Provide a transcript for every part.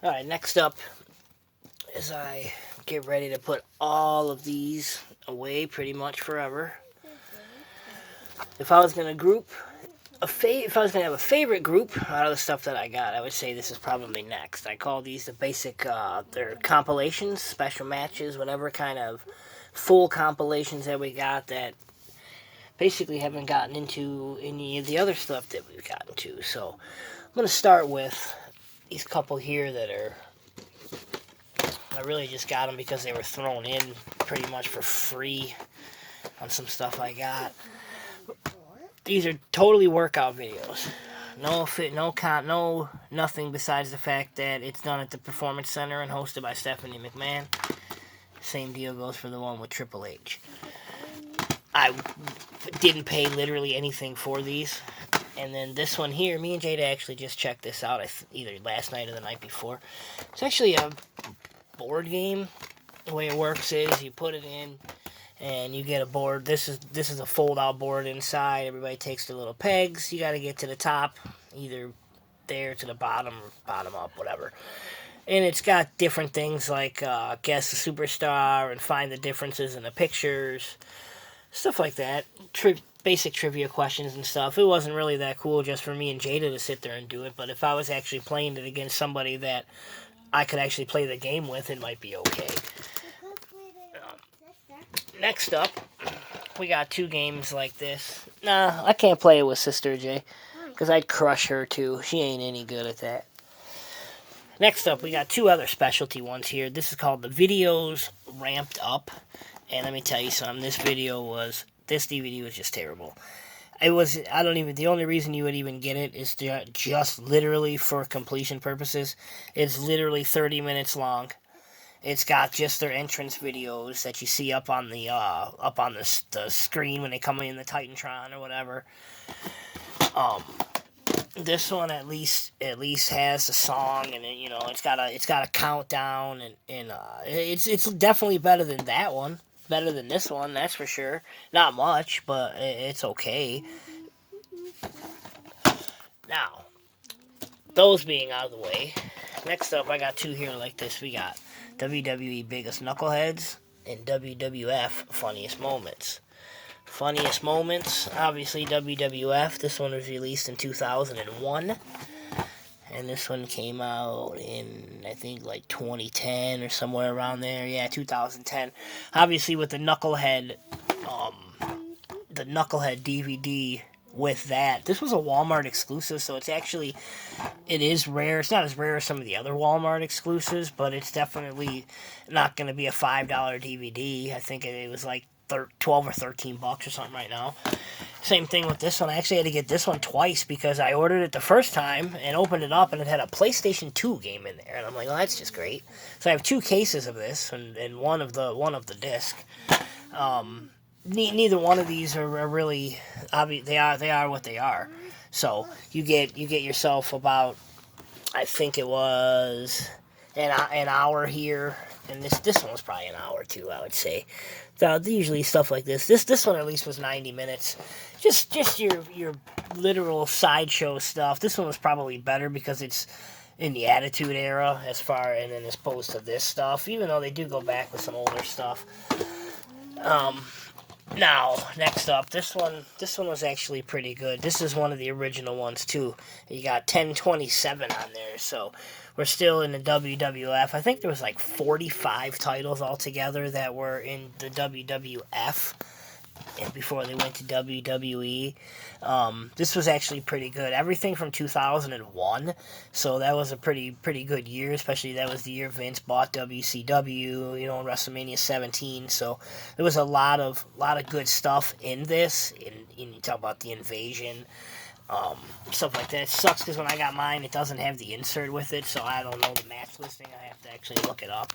Alright, next up, as I get ready to put all of these away pretty much forever, if I was going to group if I was gonna have a favorite group out of the stuff that I got, I would say this is probably next. I call these the basic, they're compilations, special matches, whatever kind of full compilations that we got that basically haven't gotten into any of the other stuff that we've gotten to. So I'm gonna start with these couple here that are, I really just got them because they were thrown in pretty much for free on some stuff I got. These are totally workout videos. No fit, no count, no nothing besides the fact that it's done at the Performance Center and hosted by Stephanie McMahon. Same deal goes for the one with Triple H. I didn't pay literally anything for these. And then this one here, me and Jada actually just checked this out either last night or the night before. It's actually a board game. The way it works is you put it in, and you get a board. This is a fold-out board inside. Everybody takes their little pegs. You got to get to the top, either there to the bottom or bottom up, whatever. And it's got different things like guess the superstar and find the differences in the pictures, stuff like that. Basic trivia questions and stuff. It wasn't really that cool just for me and Jada to sit there and do it, but if I was actually playing it against somebody that I could actually play the game with, it might be okay. Next up, we got two games like this. Nah, I can't play it with Sister J, because I'd crush her too. She ain't any good at that. Next up, we got two other specialty ones here. This is called The Videos Ramped Up. And let me tell you something, this DVD was just terrible. The only reason you would even get it is just literally for completion purposes. It's literally 30 minutes long. It's got just their entrance videos that you see up on the screen when they come in the Titantron or whatever. This one at least has a song, and it's got a countdown, and it's definitely better than that one. Better than this one, that's for sure. Not much, but it's okay. Now, those being out of the way, next up I got two here like this. We got WWE Biggest Knuckleheads and WWF Funniest Moments. Funniest Moments, obviously WWF. This one was released in 2001. And this one came out in, I think, like 2010 or somewhere around there. Yeah, 2010. Obviously with the Knucklehead DVD with that. This was a Walmart exclusive, so it is rare. It's not as rare as some of the other Walmart exclusives, but it's definitely not going to be a $5 DVD. I think it was like 12 or 13 bucks or something right now. Same thing with this one. I actually had to get this one twice because I ordered it the first time and opened it up and it had a PlayStation 2 game in there, and I'm like, oh, that's just great. So I have two cases of this and one of the disc. Neither one of these are really obvious. They are what they are. So you get yourself about, I think it was an hour here, and this one was probably an hour too, I would say. So usually stuff like this one at least was 90 minutes. Just your literal sideshow stuff. This one was probably better because it's in the Attitude Era as opposed to this stuff, even though they do go back with some older stuff. Now, next up, this one was actually pretty good. This is one of the original ones too. You got 1027 on there, so we're still in the WWF. I think there was like 45 titles altogether that were in the WWF before they went to WWE. This was actually pretty good. Everything from 2001, so that was a pretty good year, especially that was the year Vince bought WCW, in WrestleMania 17, so there was a lot of good stuff in this, you talk about the Invasion, stuff like that. It sucks because when I got mine, it doesn't have the insert with it, so I don't know the match listing. I have to actually look it up.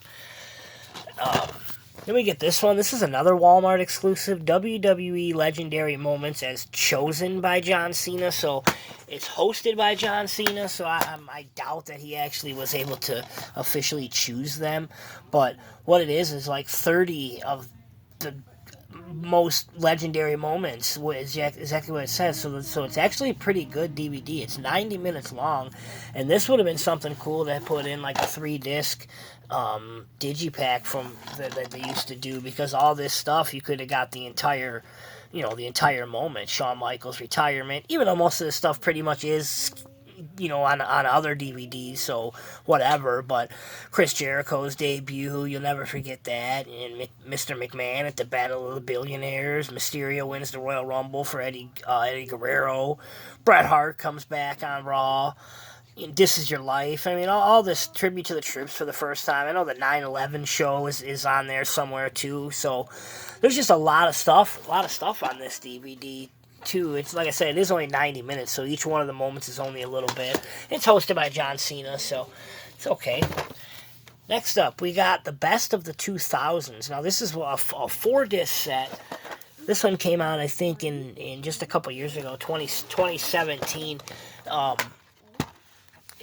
Then we get this one. This is another Walmart exclusive. WWE Legendary Moments as chosen by John Cena. So it's hosted by John Cena. So I doubt that he actually was able to officially choose them. But what it is like 30 of the most legendary moments, is exactly what it says. So it's actually a pretty good DVD. It's 90 minutes long, and this would have been something cool to put in like a 3-disc digipack from that they used to do, because all this stuff you could have got the entire, the entire moment. Shawn Michaels' retirement, even though most of this stuff pretty much is, on other DVDs, so whatever. But Chris Jericho's debut, you'll never forget that. And Mr. McMahon at the Battle of the Billionaires. Mysterio wins the Royal Rumble for Eddie Guerrero. Bret Hart comes back on Raw. This Is Your Life. I mean, all this tribute to the troops for the first time. I know the 9/11 show is on there somewhere too. So there's just a lot of stuff on this DVD too. It's like I said, it is only 90 minutes, so each one of the moments is only a little bit. It's hosted by John Cena, so it's okay. Next up, we got the Best of the 2000s. Now, this is a 4-disc set. This one came out, I think, in just a couple years ago, 2017.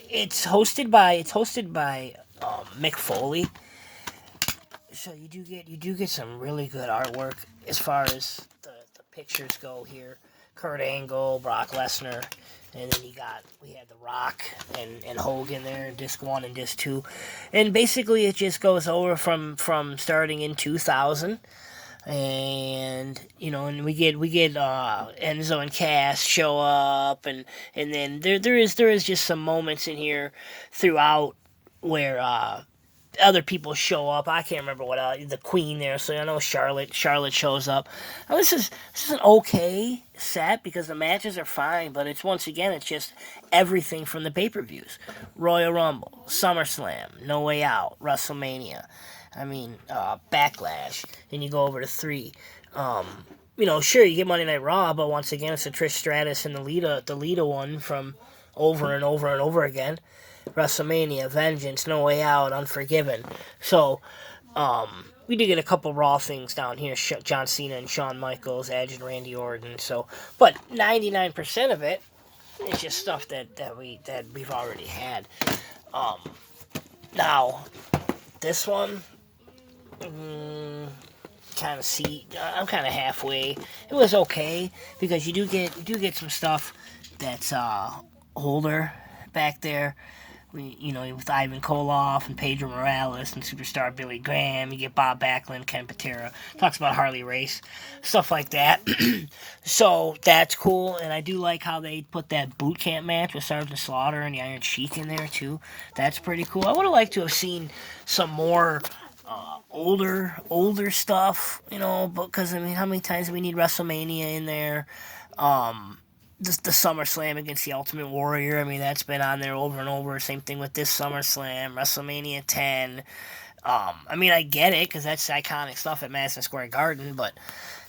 It's hosted by Mick Foley. So you do get some really good artwork as far as the pictures go here. Kurt Angle, Brock Lesnar, and then we had The Rock and Hogan there in disc 1 and disc 2. And basically it just goes over from starting in 2000. And and we get Enzo and Cass show up, and then there is just some moments in here throughout where other people show up. I can't remember what the Queen there, so I know Charlotte shows up. Now, this is an okay set because the matches are fine, but it's just everything from the pay-per-views. Royal Rumble, SummerSlam, No Way Out, WrestleMania. I mean, Backlash, and you go over to 3. Sure, you get Monday Night Raw, but once again, it's the Trish Stratus and the Lita one from over and over and over again. WrestleMania, Vengeance, No Way Out, Unforgiven. So, we did get a couple Raw things down here. John Cena and Shawn Michaels, Edge and Randy Orton. So, but 99% of it is just stuff that we've already had. Now, this one, I'm kind of halfway. It was okay because you do get some stuff that's older back there. With Ivan Koloff and Pedro Morales and superstar Billy Graham. You get Bob Backlund, Ken Patera. Talks about Harley Race. Stuff like that. So, that's cool. And I do like how they put that boot camp match with Sergeant Slaughter and the Iron Sheik in there, too. That's pretty cool. I would have liked to have seen some more older stuff, because, I mean, how many times do we need WrestleMania in there? The SummerSlam against the Ultimate Warrior, I mean, that's been on there over and over. Same thing with this SummerSlam, WrestleMania 10. I mean, I get it, because that's iconic stuff at Madison Square Garden, but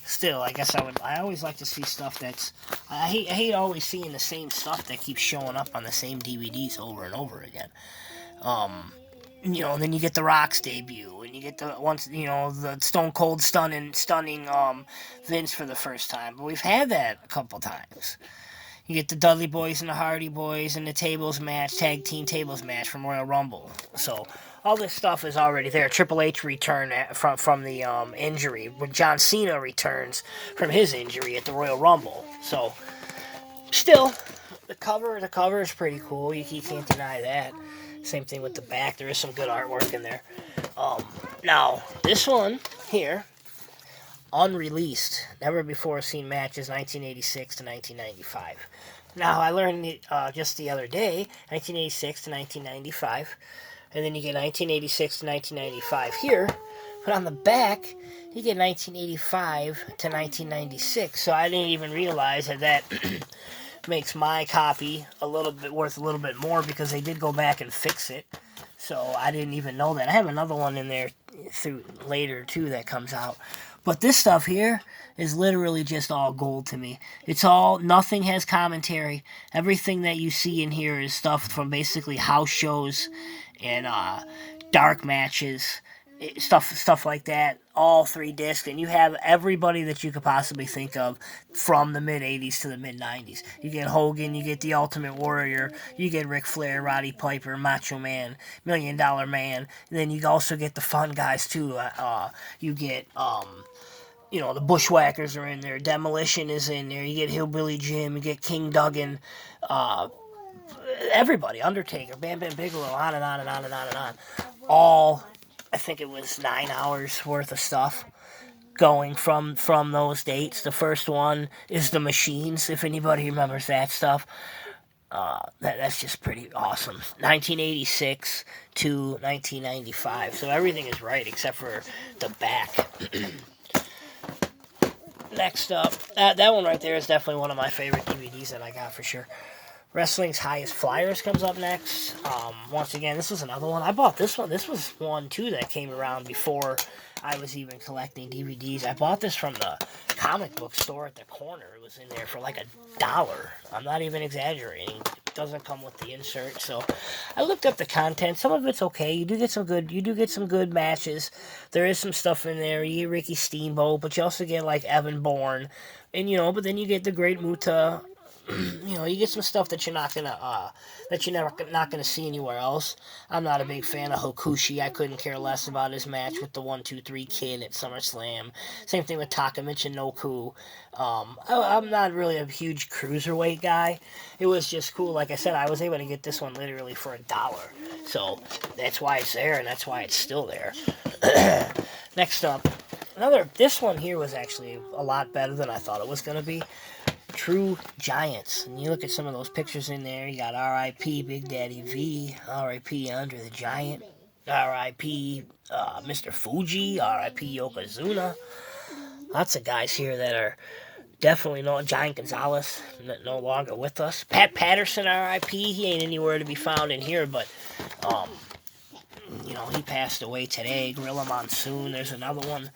still, I guess I always like to see stuff that's, I hate always seeing the same stuff that keeps showing up on the same DVDs over and over again. And then you get The Rock's debut, and you get the Stone Cold stunning Vince for the first time. But we've had that a couple times. You get the Dudley Boys and the Hardy Boys and the tag team tables match from Royal Rumble. So all this stuff is already there. Triple H return from the injury when John Cena returns from his injury at the Royal Rumble. So still, the cover is pretty cool. You can't deny that. Same thing with the back. There is some good artwork in there. Now, this one here, unreleased, never before seen matches, 1986 to 1995. Now, I learned it just the other day, 1986 to 1995. And then you get 1986 to 1995 here. But on the back, you get 1985 to 1996. So I didn't even realize that makes my copy worth a little bit more, because they did go back and fix it. So I didn't even know that. I have another one in there through later too that comes out. But this stuff here is literally just all gold to me. Nothing has commentary. Everything that you see in here is stuff from basically house shows and dark matches, stuff like that. All 3 discs, and you have everybody that you could possibly think of from the mid-'80s to the mid-'90s. You get Hogan, you get the Ultimate Warrior, you get Ric Flair, Roddy Piper, Macho Man, $1 Million Man, and then you also get the fun guys too. You get you know, the Bushwhackers are in there. Demolition is in there. You get Hillbilly Jim. You get King Duggan. Uh, everybody. Undertaker. Bam Bam Bigelow. On and on and on and on and on. All, I think it was 9 hours worth of stuff going from those dates. The first one is The Machines, if anybody remembers that stuff. That's just pretty awesome. 1986 to 1995. So everything is right except for the back. Next up, that one right there is definitely one of my favorite DVDs that I got for sure. Wrestling's Highest Flyers comes up next. Once again, this was another one. I bought this one. This was one, too, that came around before I was even collecting DVDs. I bought this from the comic book store at the corner. It was in there for like $1. I'm not even exaggerating. It doesn't come with the insert, so I looked up the content. Some of it's okay. You do get some good matches. There is some stuff in there. You get Ricky Steamboat, but you also get like Evan Bourne, and but then you get the Great Muta. You get some stuff that you're not gonna see anywhere else. I'm not a big fan of Hokushi. I couldn't care less about his match with the 1-2-3 Kid at SummerSlam. Same thing with Taka Michinoku. I'm not really a huge cruiserweight guy. It was just cool. Like I said, I was able to get this one literally for $1. So that's why it's there, and that's why it's still there. Next up, this one here was actually a lot better than I thought it was gonna be. True Giants. And you look at some of those pictures in there, you got R.I.P. Big Daddy V, R.I.P. Andre the Giant, R.I.P. Mr. Fuji, R.I.P. Yokozuna. Lots of guys here that are definitely Giant Gonzalez, no longer with us. Pat Patterson, R.I.P. He ain't anywhere to be found in here, but, he passed away today. Gorilla Monsoon, there's another one.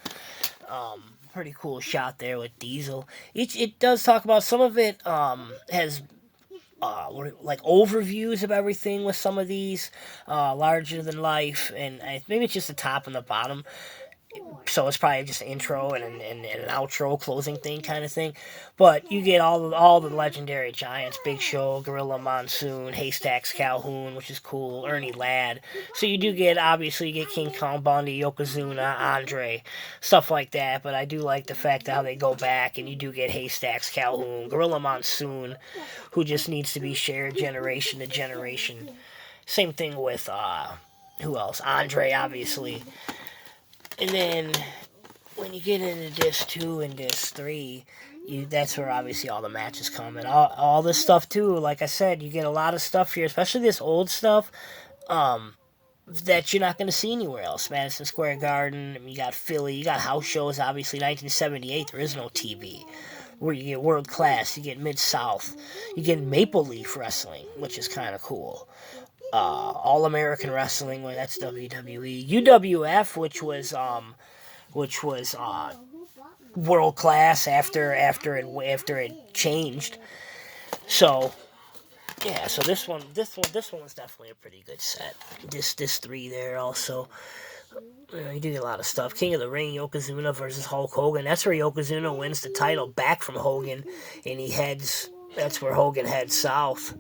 Pretty cool shot there with Diesel. It does talk about, some of it has like overviews of everything with some of these, larger than life, and maybe it's just the top and the bottom. So it's probably just an intro and an outro, closing thing kind of thing. But you get all the legendary Giants: Big Show, Gorilla Monsoon, Haystacks Calhoun, which is cool, Ernie Ladd. So you get King Kong Bundy, Yokozuna, Andre, stuff like that. But I do like the fact how they go back, and you do get Haystacks Calhoun, Gorilla Monsoon, who just needs to be shared generation to generation. Same thing with who else? Andre, obviously. And then, when you get into Disc 2 and Disc 3, that's where obviously all the matches come. And all this stuff, too, like I said, you get a lot of stuff here, especially this old stuff, that you're not going to see anywhere else. Madison Square Garden, you got Philly, you got house shows, obviously. 1978, there is no TV. Where you get World Class, you get Mid-South, you get Maple Leaf Wrestling, which is kind of cool. All American Wrestling, where that's WWE, UWF, which was World Class after it changed. So yeah, so this one was definitely a pretty good set. This 3 there also. You do get a lot of stuff. King of the Ring, Yokozuna versus Hulk Hogan. That's where Yokozuna wins the title back from Hogan, and that's where Hogan heads south.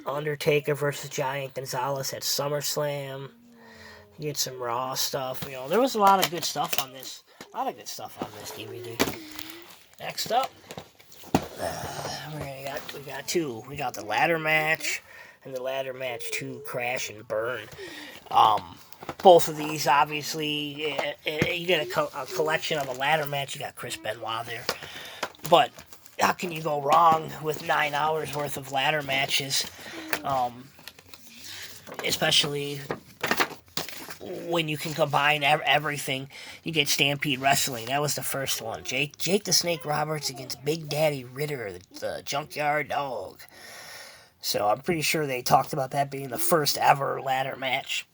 Undertaker versus Giant Gonzalez at SummerSlam. You get some Raw stuff. There was a lot of good stuff on this. DVD. Next up, we got 2. We got the ladder match and the ladder match 2, Crash and Burn. Both of these, obviously, you get a collection of a ladder match. You got Chris Benoit there, but how can you go wrong with 9 hours worth of ladder matches? Especially when you can combine everything. You get Stampede Wrestling. That was the first one. Jake the Snake Roberts against Big Daddy Ritter, the Junkyard Dog. So I'm pretty sure they talked about that being the first ever ladder match.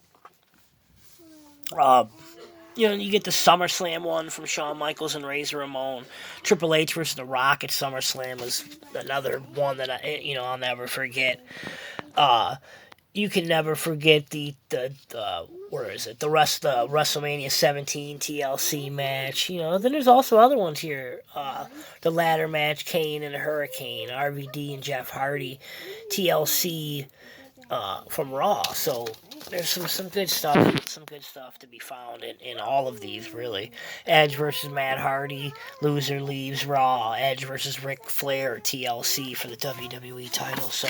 You get the SummerSlam one from Shawn Michaels and Razor Ramon. Triple H versus The Rock at SummerSlam was another one that I'll never forget. You can never forget the WrestleMania 17 TLC match. Then there's also other ones here. The ladder match, Kane and the Hurricane, RVD and Jeff Hardy, TLC from Raw. So There's some good stuff, to be found in all of these, really. Edge versus Matt Hardy, loser leaves Raw. Edge versus Ric Flair, TLC for the WWE title. So,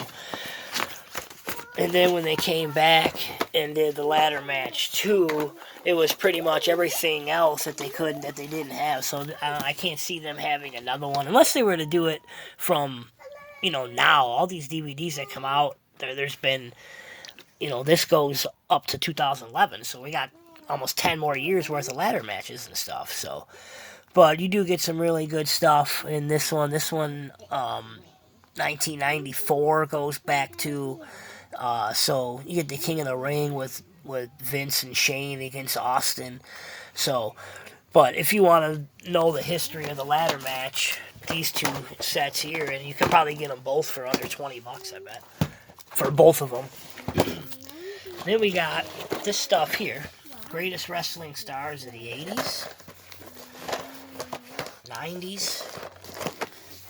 and then when they came back and did the ladder match too, it was pretty much everything else that they didn't have. So I can't see them having another one unless they were to do it from, now all these DVDs that come out. There's been, this goes up to 2011, so we got almost 10 more years worth of ladder matches and stuff. So, but you do get some really good stuff in this one. 1994 goes back to. So you get the King of the Ring with Vince and Shane against Austin. So, but if you want to know the history of the ladder match, these two sets here, and you can probably get them both for under $20, I bet, for both of them. Then we got this stuff here, greatest wrestling stars of the 80s, 90s,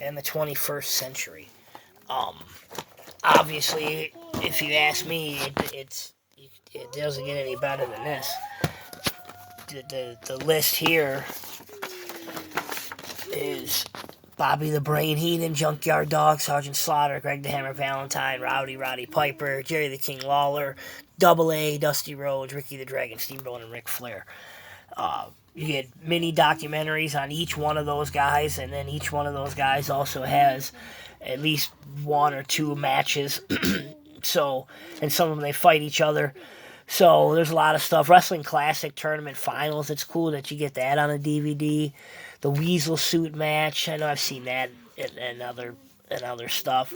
and the 21st century. Obviously, if you ask me, it doesn't get any better than this. The list here is Bobby the Brain Heenan, Junkyard Dog, Sergeant Slaughter, Greg the Hammer Valentine, Roddy Piper, Jerry the King Lawler, Double A, Dusty Rhodes, Ricky the Dragon Steamboat, and Ric Flair. You get mini documentaries on each one of those guys, and then each one of those guys also has at least one or two matches. So, and some of them they fight each other. So there's a lot of stuff. Wrestling Classic Tournament Finals. It's cool that you get that on a DVD. The Weasel Suit match. I know I've seen that and other stuff.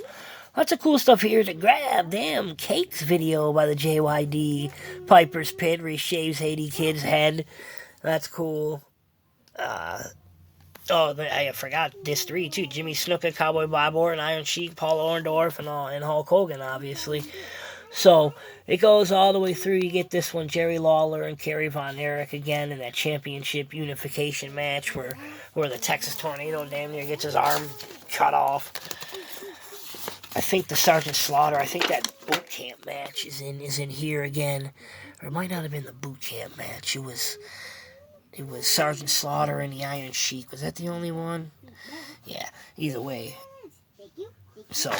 Lots of cool stuff here to grab. Damn, Cakes video by the JYD. Piper's Pit where he shaves Haiti Kid's head. That's cool. I forgot Disc 3 too. Jimmy Snuka, Cowboy Bob Orton, Iron Sheik, Paul Orndorff, and Hulk Hogan, obviously. So it goes all the way through. You get this one, Jerry Lawler and Kerry Von Erich again in that championship unification match where the Texas Tornado damn near gets his arm cut off. I think the Sergeant Slaughter, I think that boot camp match is in here again. Or it might not have been the boot camp match. It was Sergeant Slaughter and the Iron Sheik. Was that the only one? Yeah, either way. So,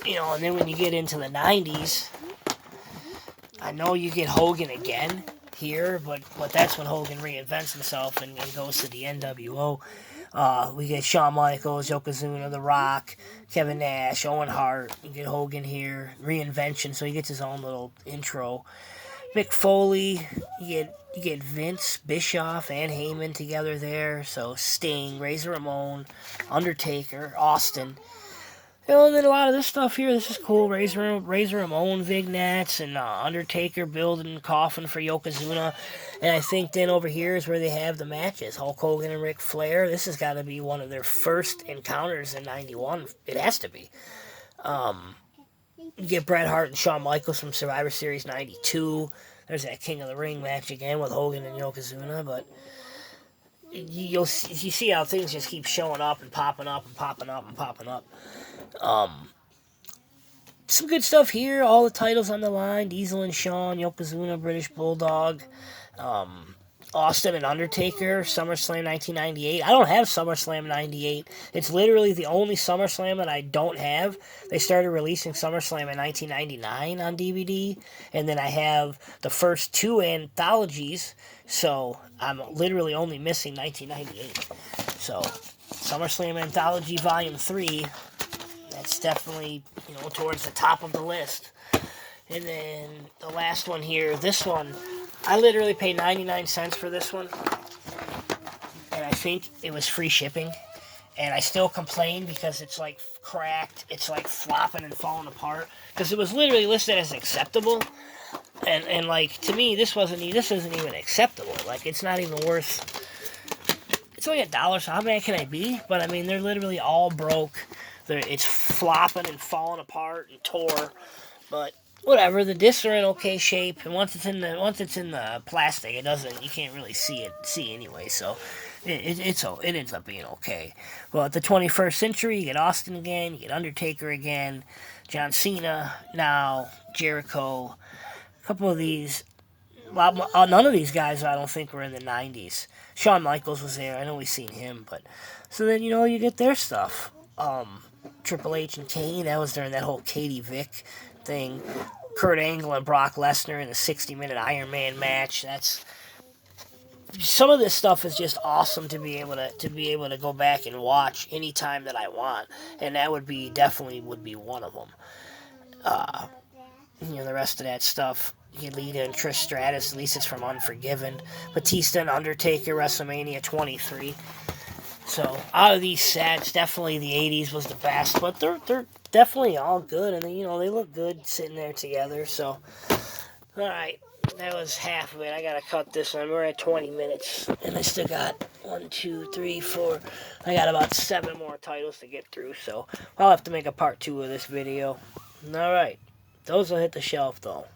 and then when you get into the 90s, I know you get Hogan again here, but that's when Hogan reinvents himself and goes to the NWO. We get Shawn Michaels, Yokozuna, The Rock, Kevin Nash, Owen Hart. You get Hogan here, reinvention, so he gets his own little intro. Mick Foley, you get Vince, Bischoff, and Heyman together there. So Sting, Razor Ramon, Undertaker, Austin. And then a lot of this stuff here, this is cool. Razor Ramon vignettes and Undertaker building a coffin for Yokozuna. And I think then over here is where they have the matches. Hulk Hogan and Ric Flair. This has got to be one of their first encounters in 91. It has to be. You get Bret Hart and Shawn Michaels from Survivor Series 92. There's that King of the Ring match again with Hogan and Yokozuna. But you see how things just keep showing up and popping up and popping up and popping up. Some good stuff here. All the titles on the line. Diesel and Shawn, Yokozuna, British Bulldog, Austin and Undertaker, SummerSlam 1998. I don't have SummerSlam 98. It's literally the only SummerSlam that I don't have. They started releasing SummerSlam in 1999 on DVD, and then I have the first two anthologies, so I'm literally only missing 1998. So, SummerSlam Anthology Volume 3, that's definitely, towards the top of the list. And then the last one here, this one, I literally paid 99 cents for this one, and I think it was free shipping, and I still complain because it's like cracked, it's like flopping and falling apart, because it was literally listed as acceptable, and like, to me, this isn't even acceptable. Like, it's not even worth, it's only $1, so how bad can I be? But I mean, they're literally all broke. It's flopping and falling apart and tore, but whatever. The discs are in okay shape, and once it's in the plastic, you can't really see anyway. So it ends up being okay. Well, at the 21st century, you get Austin again, you get Undertaker again, John Cena, now Jericho. A couple of these, none of these guys I don't think were in the 90s. Shawn Michaels was there. I know we've seen him, but so then you get their stuff. Triple H and Kane, that was during that whole Katie Vick thing. Kurt Angle and Brock Lesnar in the 60-minute Iron Man match. That's some of this stuff is just awesome to be able to go back and watch anytime that I want, and that would be definitely one of them. The rest of that stuff, Lita and Trish Stratus, at least it's from Unforgiven. Batista and Undertaker, WrestleMania 23. So out of these sets, definitely the 80s was the best, but they're definitely all good, and they look good sitting there together. So, all right. That was half of it. I gotta cut this one. We're at 20 minutes. And I still got 1, 2, 3, 4. I got about 7 more titles to get through. So I'll have to make a part 2 of this video. Alright. Those will hit the shelf though.